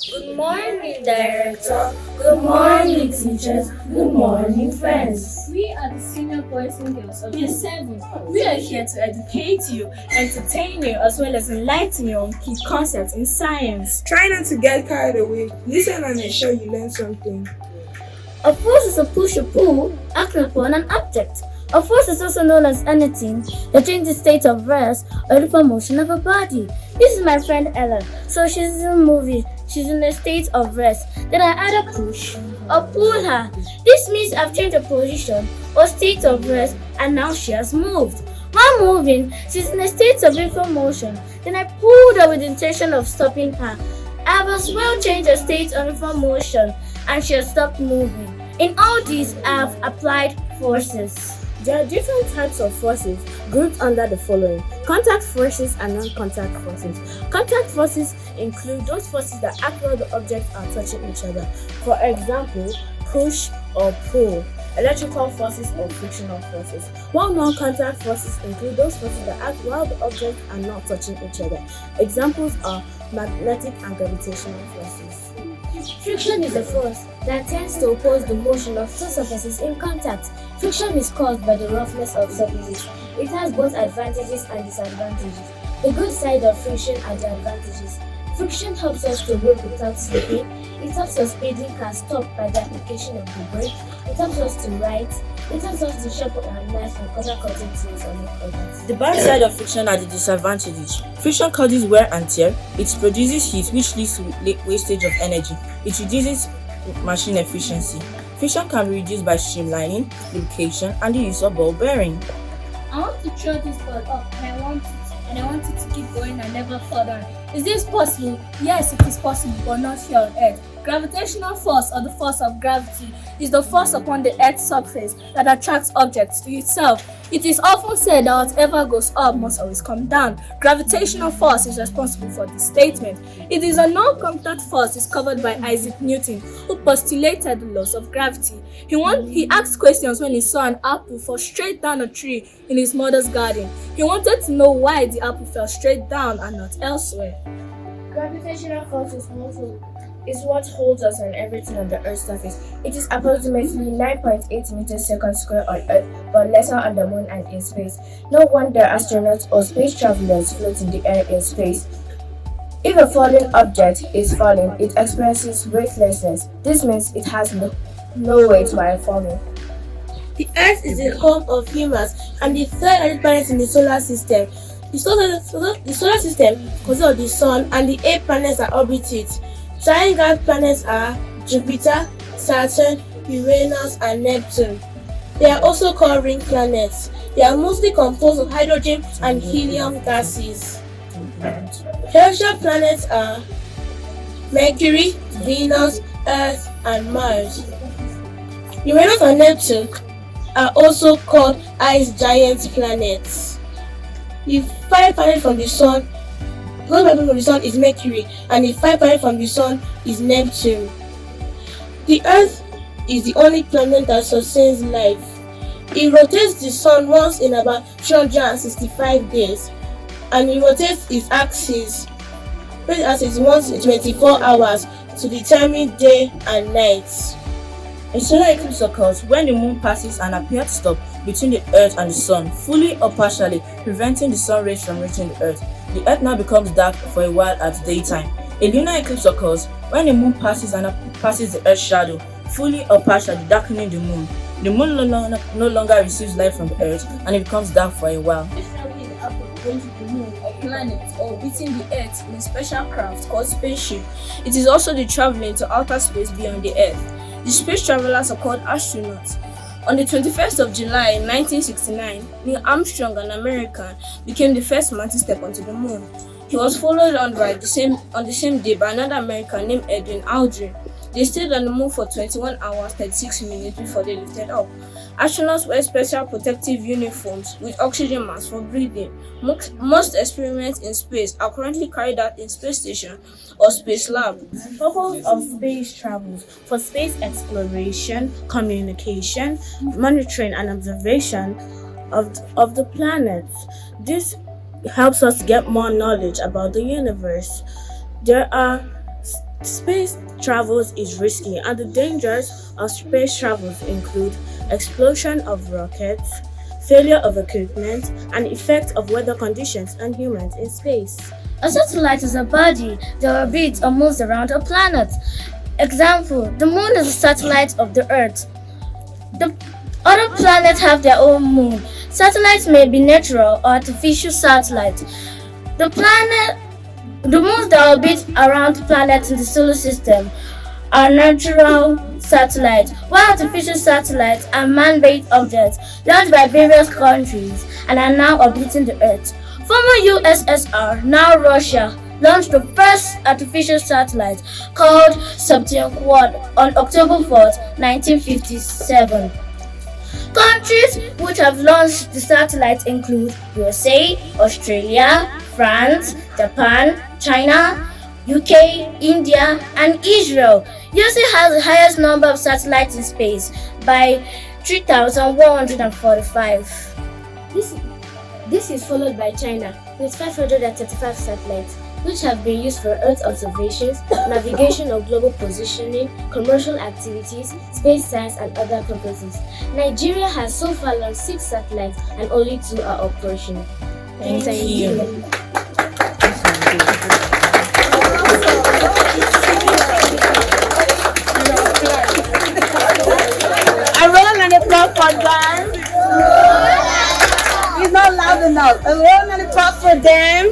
Good morning, Director. Good morning, teachers. Good morning, friends. We are the senior boys and girls of year 7. We are here to educate you, entertain you, as well as enlighten you on key concepts in science. Try not to get carried away. Listen and ensure you learn something. A force is a push or pull acting upon an object. A force is also known as anything that changes the state of rest or uniform motion of a body. This is my friend Ella. So she's in a movie. She's in a state of rest. Then I either push or pull her. This means I've changed her position or state of rest and now she has moved. While moving, she's in a state of uniform motion. Then I pulled her with the intention of stopping her. I have as well changed her state of uniform motion and she has stopped moving. In all these, I have applied forces. There are different types of forces grouped under the following: contact forces and non-contact forces. Contact forces include those forces that act while the objects are touching each other. For example, push or pull, electrical forces or frictional forces. While non-contact forces include those forces that act while the objects are not touching each other. Examples are magnetic and gravitational forces. Friction is a force that tends to oppose the motion of two surfaces in contact. Friction is caused by the roughness of surfaces. It has both advantages and disadvantages. The good side of friction are the advantages. Friction helps us to work without slipping. It helps us speeding can stop by the application of the brake. It helps us to write. It helps us to sharpen our knife and other cutting tools on others. The bad side of friction are the disadvantages. Friction causes wear and tear. It produces heat, which leads to wastage of energy. It reduces machine efficiency. Friction can be reduced by streamlining, lubrication, and the use of ball bearing. I want to throw this ball up and I want it to keep going and never fall down. Is this possible? Yes, it is possible, but not here on Earth. Gravitational force, or the force of gravity, is the force upon the Earth's surface that attracts objects to itself. It is often said that whatever goes up must always come down. Gravitational force is responsible for this statement. It is a non-contact force discovered by Isaac Newton, who postulated the laws of gravity. He asked questions when he saw an apple fall straight down a tree in his mother's garden. He wanted to know why the apple fell straight down and not elsewhere. Gravitational force is what holds us and everything on the Earth's surface. It is approximately 9.8 meters second square on Earth, but lesser on the Moon and in space. No wonder astronauts or space travelers float in the air in space. If a falling object is falling, it experiences weightlessness. This means it has no weight while falling. The Earth is the home of humans and the third largest planet in the solar system. The solar system consists of the Sun and the 8 planets that orbit it. Giant gas planets are Jupiter, Saturn, Uranus, and Neptune. They are also called ring planets. They are mostly composed of hydrogen and helium gases. Terrestrial planets are Mercury, Venus, Earth, and Mars. Uranus and Neptune are also called ice giant planets. The 5 planets from the Sun is Mercury, and the 5 planets from the Sun is Neptune. The Earth is the only planet that sustains life. It rotates the Sun once in about 365 days, and it rotates its axis once in 24 hours to determine day and night. A solar eclipse occurs when the moon passes an apparent stop between the Earth and the Sun, fully or partially preventing the sun rays from reaching the Earth. The Earth now becomes dark for a while at daytime. A lunar eclipse occurs when the moon passes the Earth's shadow, fully or partially darkening the moon. The moon no longer receives light from the Earth and it becomes dark for a while. Traveling upward going to the moon or planet or orbiting the Earth in a special craft called spaceship. It is also the traveling to outer space beyond the Earth. The space travelers are called astronauts. On the 21st of July 1969, Neil Armstrong, an American, became the first man to step onto the moon. He was followed on the same day by another American named Edwin Aldrin. They stayed on the moon for 21 hours 36 minutes before they lifted up. Astronauts wear special protective uniforms with oxygen masks for breathing. Most experiments in space are currently carried out in space station or space lab. Purpose of space travels: for space exploration, communication, monitoring and observation of the planets. This helps us get more knowledge about the universe. There are Space travels is risky, and the dangers of space travels include explosion of rockets, failure of equipment, and effect of weather conditions on humans in space. A satellite is a body that orbits or moves around a planet. Example, the moon is a satellite of the earth. The other planets have their own moon. Satellites may be natural or artificial satellites. The moons that orbit around planets in the solar system are natural satellites, while artificial satellites are man-made objects launched by various countries and are now orbiting the Earth. Former USSR, now Russia, launched the first artificial satellite called Subtin Quad on October 4, 1957. Countries which have launched the satellites include USA, Australia, France, Japan, China, UK, India, and Israel. USA has the highest number of satellites in space by 3,145. This is followed by China with 535 satellites, which have been used for Earth observations, navigation of global positioning, commercial activities, space science, and other purposes. Nigeria has so far launched 6 satellites and only 2 are operational. Thank you. A round of applause for them. It's not loud enough. A round of applause for them.